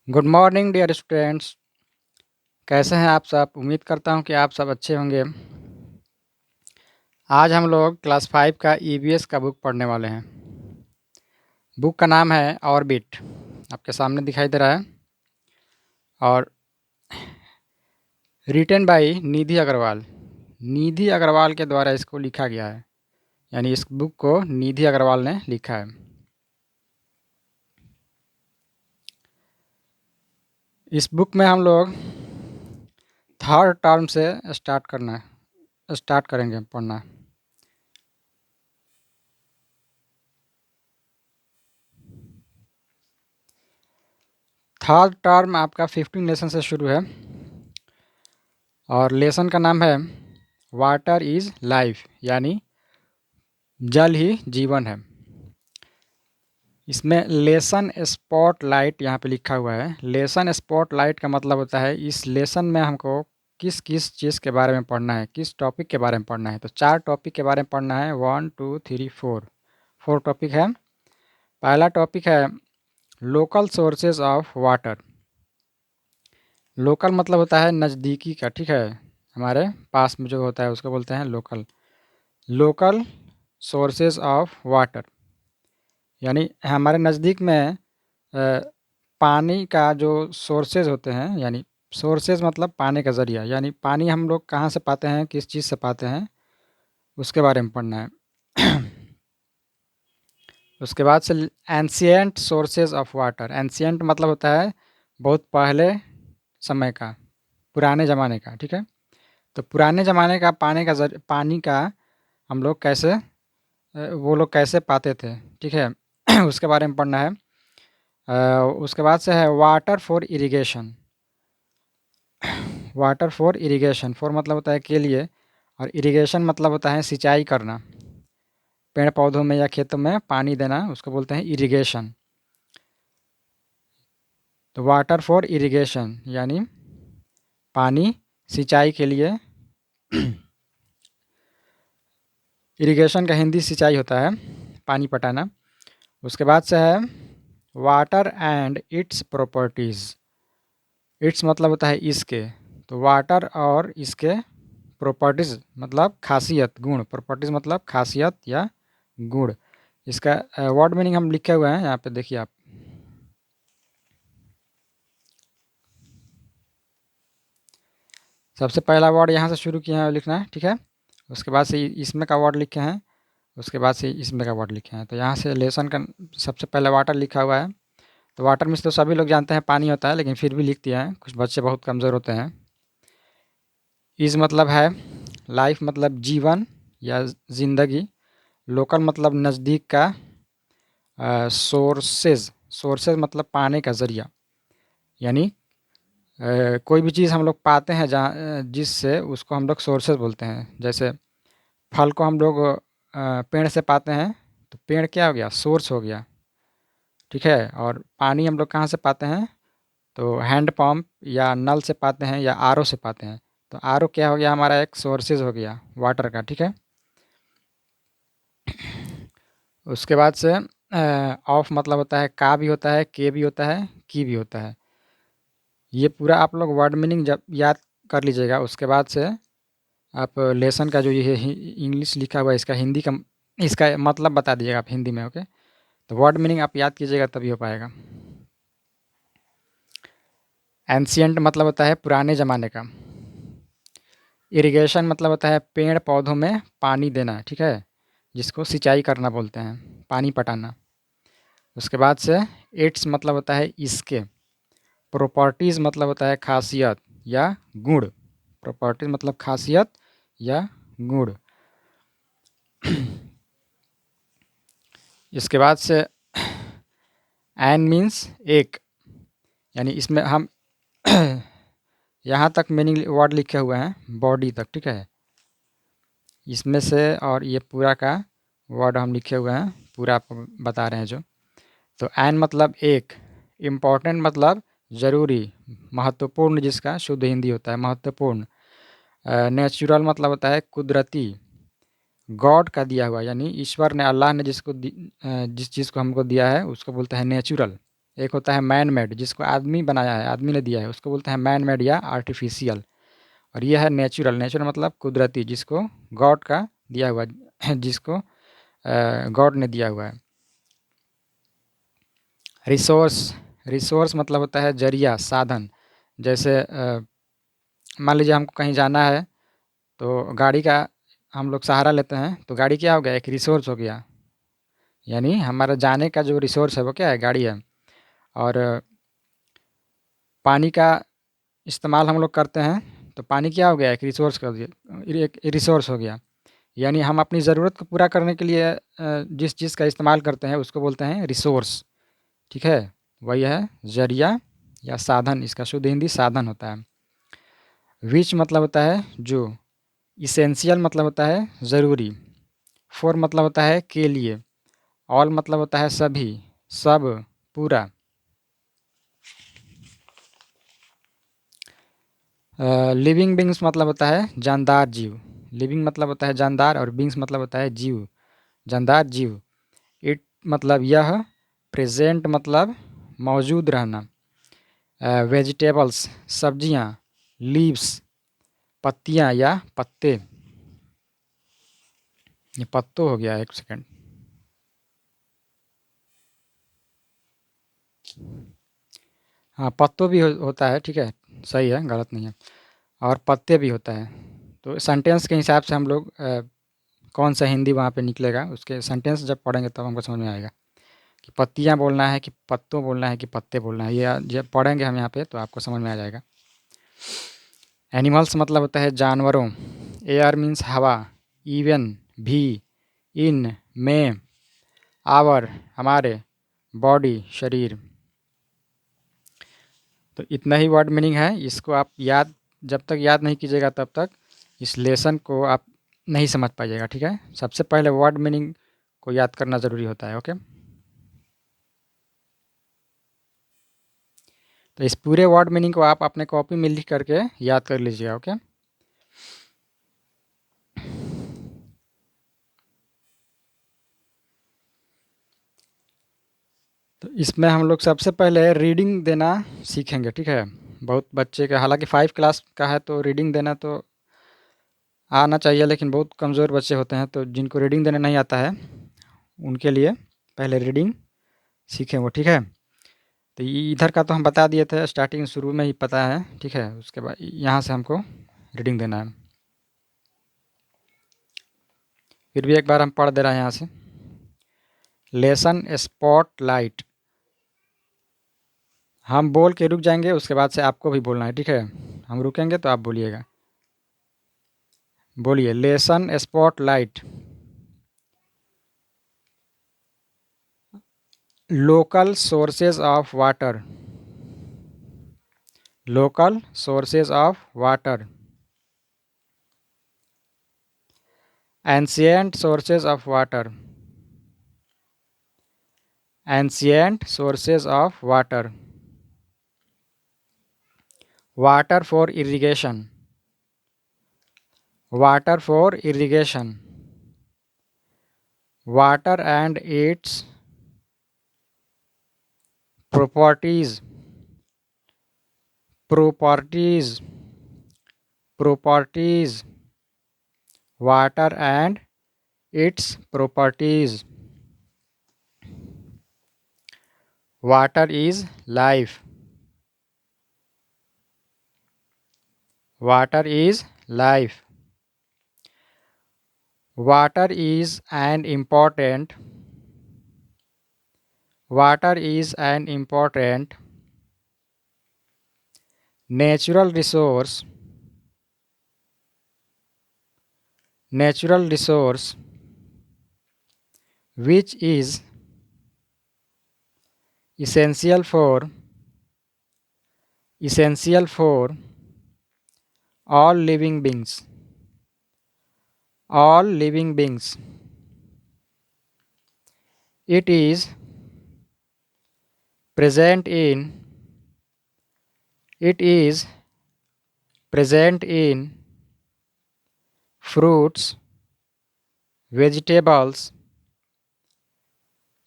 Good morning dear students. कैसे हैं आप सब? उम्मीद करता हूं कि आप सब अच्छे होंगे। आज हम लोग क्लास 5 का ईवीएस का बुक पढ़ने वाले हैं। बुक का नाम है ऑर्बिट, आपके सामने दिखाई दे रहा है, और रिटन बाय निधि अग्रवाल। निधि अग्रवाल के द्वारा इसको लिखा गया है, यानी इस बुक को निधि अग्रवाल ने लिखा है। इस बुक में हम लोग थर्ड टर्म से स्टार्ट करेंगे पढ़ना। थर्ड टर्म आपका 15 लेसन से शुरू है, और लेसन का नाम है वाटर इज़ लाइफ, यानी जल ही जीवन है। इसमें लेसन स्पॉटलाइट यहाँ पे लिखा हुआ है। लेसन स्पॉटलाइट का मतलब होता है इस लेसन में हमको किस किस चीज़ के बारे में पढ़ना है, किस टॉपिक के बारे में पढ़ना है। तो 4 टॉपिक के बारे में पढ़ना है। 1 2 3 4 टॉपिक है। पहला टॉपिक है local sources of water. Local मतलब होता है नज़दीकी का, ठीक है, हमारे पास में जो होता है उसको बोलते हैं local. Local sources of water यानी हमारे नज़दीक में पानी का जो सोर्सेज होते हैं, यानी सोर्सेज मतलब पानी का ज़रिया, यानी पानी हम लोग कहाँ से पाते हैं, किस चीज़ से पाते हैं, उसके बारे में पढ़ना है। उसके बाद से ancient sources of water. Ancient मतलब होता है बहुत पहले समय का, पुराने ज़माने का, ठीक है। तो पुराने ज़माने का पानी का हम लोग कैसे वो लोग कैसे पाते थे, ठीक है। उसके बारे में पढ़ना है। उसके बाद से है water for irrigation. Water for irrigation, for मतलब होता है के लिए, और इरिगेशन मतलब होता है सिंचाई करना, पेड़ पौधों में या खेतों में पानी देना, उसको बोलते हैं इरिगेशन। तो वाटर फॉर इरिगेशन यानी पानी सिंचाई के लिए। इरिगेशन का हिंदी सिंचाई होता है, पानी पटाना। उसके बाद से है water and it's properties. It's मतलब होता है इसके, तो वाटर और इसके प्रॉपर्टीज़ मतलब खासियत, गुण। प्रॉपर्टीज़ मतलब खासियत या गुण। इसका वर्ड मीनिंग हम लिखे हुए हैं यहाँ पे, देखिए आप। सबसे पहला वर्ड यहाँ से शुरू किए हैं लिखना है, ठीक है। उसके बाद से इसमें का वर्ड लिखे हैं, उसके बाद से इसमें का वर्ड लिखे हैं। तो यहाँ से लेसन का सबसे पहले वाटर लिखा हुआ है। तो वाटर मीन्स तो सभी लोग जानते हैं पानी होता है, लेकिन फिर भी लिख दिया है, कुछ बच्चे बहुत कमज़ोर होते हैं। इज़ मतलब है लाइफ, मतलब जीवन या ज़िंदगी। लोकल मतलब नज़दीक का। सोर्सेज मतलब पाने का ज़रिया, यानी कोई भी चीज़ हम लोग पाते हैं जहाँ जिससे, उसको हम लोग सोर्सेज बोलते हैं। जैसे फल को हम लोग पेड़ से पाते हैं, तो पेड़ क्या हो गया, सोर्स हो गया, ठीक है। और पानी हम लोग कहाँ से पाते हैं, तो हैंड पंप या नल से पाते हैं या आरओ से पाते हैं। तो आरओ क्या हो गया, हमारा एक सोर्सेज हो गया वाटर का, ठीक है। उसके बाद से ऑफ मतलब होता है का भी होता है, के भी होता है, की भी होता है। ये पूरा आप लोग वर्ड मीनिंग जब याद कर लीजिएगा, उसके बाद से आप लेसन का जो ये इंग्लिश लिखा हुआ है इसका हिंदी का, इसका मतलब बता दीजिएगा आप हिंदी में, ओके। तो वर्ड मीनिंग आप याद कीजिएगा तभी हो पाएगा। एंशियंट मतलब होता है पुराने ज़माने का। इरिगेशन मतलब होता है पेड़ पौधों में पानी देना, ठीक है, जिसको सिंचाई करना बोलते हैं, पानी पटाना। उसके बाद से इट्स मतलब होता है इसके। प्रॉपर्टीज़ मतलब होता है खासियत या गुण। प्रॉपर्टीज़ मतलब खासियत या गुण। इसके बाद से एन मीन्स एक, यानी इसमें हम यहाँ तक मीनिंग वर्ड लिखे हुए हैं बॉडी तक, ठीक है। इसमें से और ये पूरा का वर्ड हम लिखे हुए हैं, पूरा आपको बता रहे हैं जो। तो एन मतलब एक, इम्पोर्टेंट मतलब ज़रूरी, महत्वपूर्ण, जिसका शुद्ध हिंदी होता है महत्वपूर्ण। नेचुरल मतलब होता है कुदरती, गॉड का दिया हुआ, यानी ईश्वर ने, अल्लाह ने जिस चीज़ को हमको दिया है उसको बोलते हैं नेचुरल, एक होता है मैन मेड, जिसको आदमी बनाया है, आदमी ने दिया है, उसको बोलते हैं मैन मेड या आर्टिफिशियल। और यह है नेचुरल। नेचुरल मतलब कुदरती, जिसको गॉड का दिया हुआ जिसको गॉड ने दिया हुआ है। रिसोर्स, रिसोर्स मतलब होता है जरिया, साधन। जैसे मान लीजिए हमको कहीं जाना है, तो गाड़ी का हम लोग सहारा लेते हैं, तो गाड़ी क्या हो गया, एक रिसोर्स हो गया। यानी हमारा जाने का जो रिसोर्स है वो क्या है, गाड़ी है। और पानी का इस्तेमाल हम लोग करते हैं, तो पानी क्या हो गया, एक रिसोर्स कर दिया, एक रिसोर्स हो गया। यानी हम अपनी ज़रूरत को पूरा करने के लिए जिस चीज़ का इस्तेमाल करते हैं उसको बोलते हैं रिसोर्स। ठीक है, वही है जरिया या साधन, इसका शुद्ध हिंदी साधन होता है। विच मतलब होता है जो, इसेंशियल मतलब होता है ज़रूरी, फॉर मतलब होता है के लिए, ऑल मतलब होता है सभी, सब, पूरा। लिविंग बींग्स मतलब होता है जानदार जीव। लिविंग मतलब होता है जानदार और बींग्स मतलब होता है जीव, जानदार जीव। इट मतलब यह, प्रेजेंट मतलब मौजूद रहना, वेजिटेबल्स सब्जियां, लीव्स पत्तियां या पत्ते। ये पत्तों हो गया, एक सेकेंड। हाँ, पत्तों भी होता है, ठीक है, सही है, गलत नहीं है। और पत्ते भी होता है। तो सेंटेंस के हिसाब से हम लोग कौन सा हिंदी वहाँ पे निकलेगा, उसके सेंटेंस जब पढ़ेंगे तब हमको समझ में आएगा कि पत्तियाँ बोलना है कि पत्तों बोलना है कि पत्ते बोलना है। ये जब पढ़ेंगे हम यहाँ पे तो आपको समझ में आ जाएगा। एनिमल्स मतलब होता है जानवरों। एयर मीन्स हवा, इवन भी, इन में, आवर हमारे, बॉडी शरीर। तो इतना ही वर्ड मीनिंग है। इसको आप याद, जब तक याद नहीं कीजिएगा तब तक इस लेसन को आप नहीं समझ पाइएगा। ठीक है, सबसे पहले वर्ड मीनिंग को याद करना ज़रूरी होता है। ओके, तो इस पूरे वर्ड मीनिंग को आप अपने कॉपी में लिख करके याद कर लीजिएगा। ओके, तो इसमें हम लोग सबसे पहले रीडिंग देना सीखेंगे। ठीक है, बहुत बच्चे का, हालांकि 5 क्लास का है तो रीडिंग देना तो आना चाहिए, लेकिन बहुत कमज़ोर बच्चे होते हैं तो जिनको रीडिंग देना नहीं आता है उनके लिए पहले रीडिंग सीखें वो। ठीक है, तो इधर का तो हम बता दिए थे, स्टार्टिंग शुरू में ही पता है। ठीक है, उसके बाद यहाँ से हमको रीडिंग देना है। फिर भी एक बार हम पढ़ दे रहे हैं यहाँ से। लेसन स्पॉटलाइट, हम बोल के रुक जाएंगे, उसके बाद से आपको भी बोलना है। ठीक है, हम रुकेंगे तो आप बोलिएगा। बोलिए, lesson spotlight. Local sources of water, local sources of water, ancient sources of water, ancient sources of water, water for irrigation, water for irrigation, water and its properties, properties, properties, water and its properties. Water is life, water is life. Water is an important, water is an important natural resource, natural resource which is essential for, essential for all living beings, all living beings. It is present in, it is present in fruits, vegetables,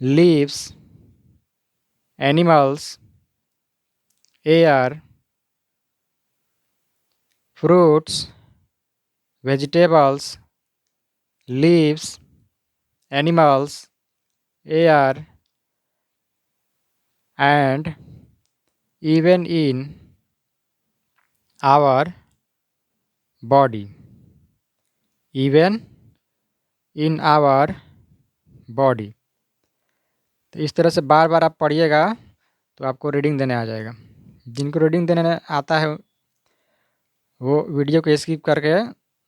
leaves animals, air, fruits, vegetables, leaves, animals, air, and even in our body. Even in our body. तो इस तरह से बार बार आप पढ़िएगा तो आपको reading देने आ जाएगा। जिनको रीडिंग देने आता है वो वीडियो को स्किप करके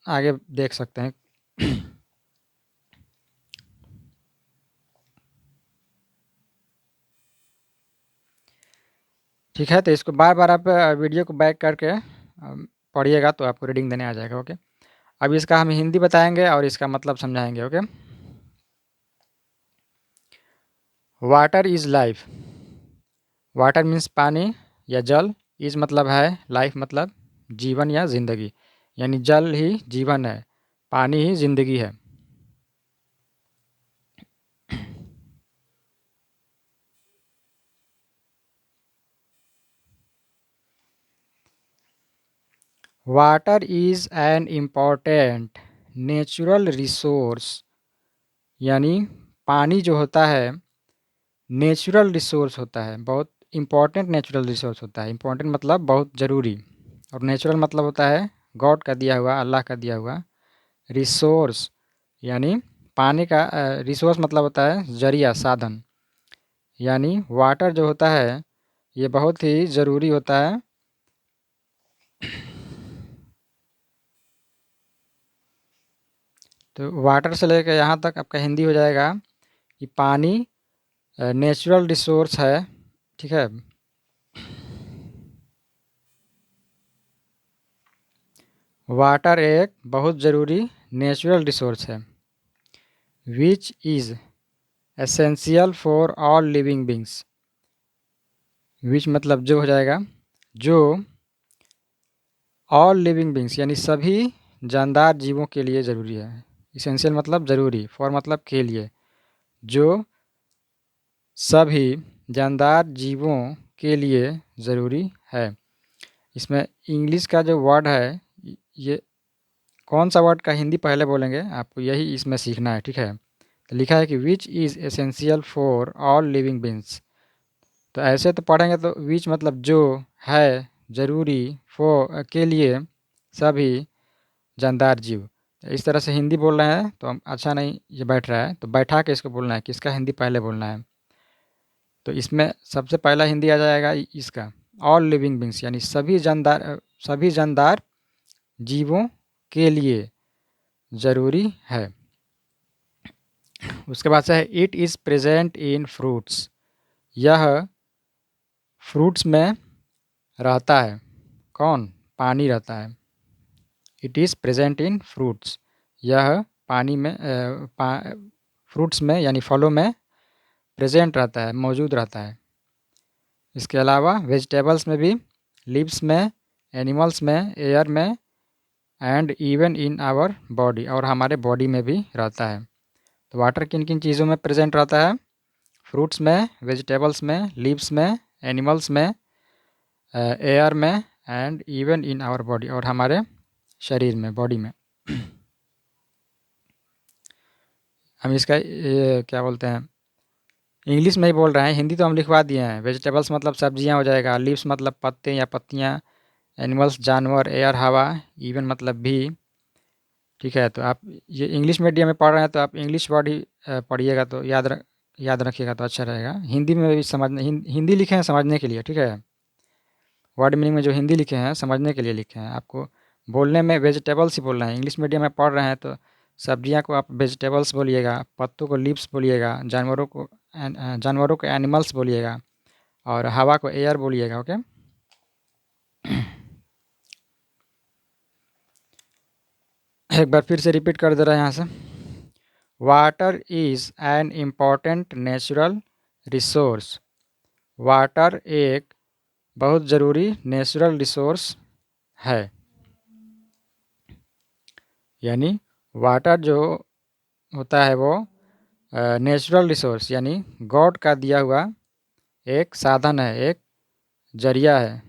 आगे देख सकते हैं। ठीक है, तो इसको बार बार आप वीडियो को बैक करके पढ़िएगा तो आपको रीडिंग देने आ जाएगा। ओके, अब इसका हम हिंदी बताएंगे और इसका मतलब समझाएंगे। Okay, water is life. Water means पानी या जल, इज़ मतलब है, लाइफ मतलब जीवन या ज़िंदगी, यानी जल ही जीवन है, पानी ही ज़िंदगी है। Water is an important natural resource, यानी पानी जो होता है नेचुरल रिसोर्स होता है, बहुत इम्पॉर्टेंट नेचुरल रिसोर्स होता है। इम्पॉर्टेंट मतलब बहुत ज़रूरी, और नेचुरल मतलब होता है गॉड का दिया हुआ, अल्लाह का दिया हुआ। रिसोर्स यानी पानी का रिसोर्स मतलब होता है जरिया, साधन, यानी वाटर जो होता है ये बहुत ही ज़रूरी होता है। तो वाटर से लेकर यहाँ तक आपका हिंदी हो जाएगा कि पानी नेचुरल रिसोर्स है। ठीक है, वाटर एक बहुत ज़रूरी नेचुरल रिसोर्स है। Which is essential for all living beings. Which मतलब जो हो जाएगा, जो ऑल लिविंग बींग्स यानी सभी जानदार जीवों के लिए ज़रूरी है। इसेंशियल मतलब ज़रूरी, फॉर मतलब के लिए, जो सभी जानदार जीवों के लिए ज़रूरी है। इसमें इंग्लिश का जो वर्ड है, ये कौन सा वर्ड का हिंदी पहले बोलेंगे आपको यही इसमें सीखना है। ठीक है, तो लिखा है कि विच is essential for all living beings. तो ऐसे तो पढ़ेंगे तो विच मतलब जो है, ज़रूरी, फॉर के लिए, सभी जानदार जीव। तो इस तरह से हिंदी बोल रहे हैं तो हम अच्छा नहीं ये बैठ रहा है, तो बैठा के इसको बोलना है, किसका हिंदी पहले बोलना है। तो इसमें सबसे पहला हिंदी आ जाएगा इसका, ऑल लिविंग बींग्स यानी सभी जानदार जीवों के लिए ज़रूरी है। उसके बाद से है it is present in fruits. यह फ्रूट्स में रहता है। कौन? पानी रहता है। It is present in fruits, यह पानी में फ्रूट्स में यानी फलों में प्रेजेंट रहता है, मौजूद रहता है। इसके अलावा वेजिटेबल्स में भी, लीव्स में, एनिमल्स में, एयर में, and even in our body, और हमारे बॉडी में भी रहता है। तो वाटर किन किन चीज़ों में प्रेजेंट रहता है? फ्रूट्स में, वेजिटेबल्स में, लीव्स में, एनिमल्स में, एयर में, and even in our body, और हमारे शरीर में, बॉडी में। हम इसका क्या बोलते हैं, इंग्लिश में ही बोल रहे हैं, हिंदी तो हम लिखवा दिए हैं। वेजिटेबल्स मतलब सब्जियां हो जाएगा, लीव्स मतलब पत्ते या पत्तियां, एनिमल्स जानवर, एयर हवा, इवन मतलब भी। ठीक है, तो आप ये इंग्लिश मीडियम में पढ़ रहे हैं तो आप इंग्लिश वर्ड ही पढ़िएगा तो याद रखिएगा तो अच्छा रहेगा। हिंदी में भी समझने, हिंदी लिखे हैं समझने के लिए। ठीक है, वर्ड मीनिंग में जो हिंदी लिखे हैं समझने के लिए लिखे हैं। आपको बोलने में वेजिटेबल्स ही बोल रहे हैं। इंग्लिश मीडियम में पढ़ रहे हैं तो सब्जियां को आप वेजिटेबल्स बोलिएगा, पत्तों को लीव्स बोलिएगा, जानवरों को एनिमल्स बोलिएगा, और हवा को एयर बोलिएगा। ओके, एक बार फिर से रिपीट कर दे रहे हैं यहाँ से। Water is an important natural resource. Water एक बहुत ज़रूरी नेचुरल रिसोर्स है, यानी वाटर जो होता है वो नेचुरल रिसोर्स यानी गॉड का दिया हुआ एक साधन है, एक जरिया है,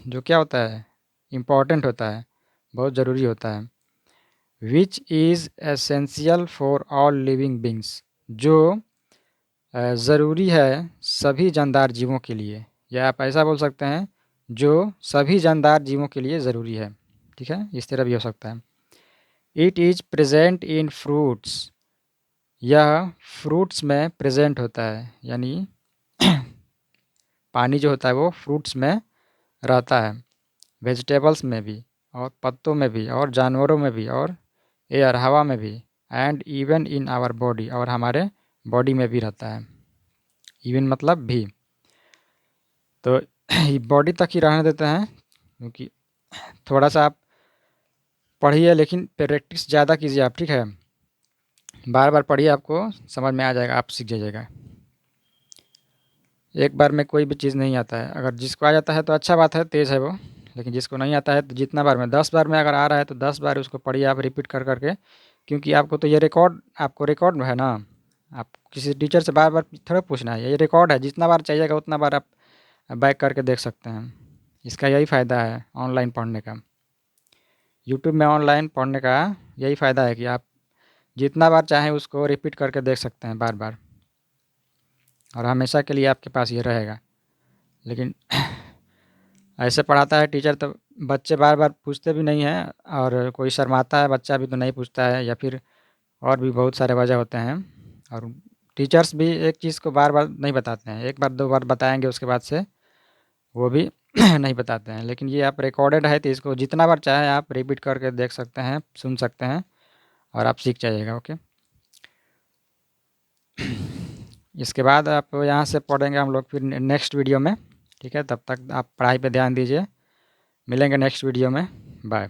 जो क्या होता है, इम्पॉर्टेंट होता है, बहुत ज़रूरी होता है। Which is essential for all living beings, जो ज़रूरी है सभी जानदार जीवों के लिए, या आप ऐसा बोल सकते हैं जो सभी जानदार जीवों के लिए ज़रूरी है। ठीक है, इस तरह भी हो सकता है। It is present in fruits, यह फ्रूट्स में प्रेजेंट होता है, यानी पानी जो होता है वो फ्रूट्स में रहता है, वेजिटेबल्स में भी, और पत्तों में भी, और जानवरों में भी, और एयर हवा में भी, and even in our body, और हमारे बॉडी में भी रहता है। इवन मतलब भी, तो बॉडी तक ही रहने देते हैं, क्योंकि थोड़ा सा आप पढ़िए, लेकिन प्रैक्टिस ज़्यादा कीजिए आप, ठीक है। बार बार पढ़िए, आपको समझ में आ जाएगा, आप सीख जाइएगा। एक बार में कोई भी चीज़ नहीं आता है, अगर जिसको आ जाता है तो अच्छा बात है, तेज़ है वो, लेकिन जिसको नहीं आता है तो जितना बार में 10 बार में अगर आ रहा है तो 10 बार उसको पढ़िए आप, रिपीट कर करके, क्योंकि आपको तो ये रिकॉर्ड, आपको रिकॉर्ड है ना, आप किसी टीचर से बार बार थोड़ा पूछना है, ये रिकॉर्ड है, जितना बार चाहिएगा उतना बार आप बैक करके देख सकते हैं। इसका यही फ़ायदा है ऑनलाइन पढ़ने का, यूट्यूब में ऑनलाइन पढ़ने का यही फ़ायदा है कि आप जितना बार चाहें उसको रिपीट करके देख सकते हैं बार बार, और हमेशा के लिए आपके पास ये रहेगा। लेकिन ऐसे पढ़ाता है टीचर तो बच्चे बार बार पूछते भी नहीं हैं, और कोई शर्माता है बच्चा भी तो नहीं पूछता है, या फिर और भी बहुत सारे वजह होते हैं। और टीचर्स भी एक चीज़ को बार बार नहीं बताते हैं, एक बार दो बार बताएंगे, उसके बाद से वो भी नहीं बताते हैं। लेकिन ये आप रिकॉर्डेड है तो इसको जितना बार चाहे आप रिपीट करके देख सकते हैं, सुन सकते हैं, और आप सीख जाइएगा। ओके, इसके बाद आप यहाँ से पढ़ेंगे हम लोग फिर नेक्स्ट वीडियो में। ठीक है, तब तक आप पढ़ाई पे ध्यान दीजिए, मिलेंगे नेक्स्ट वीडियो में, बाय।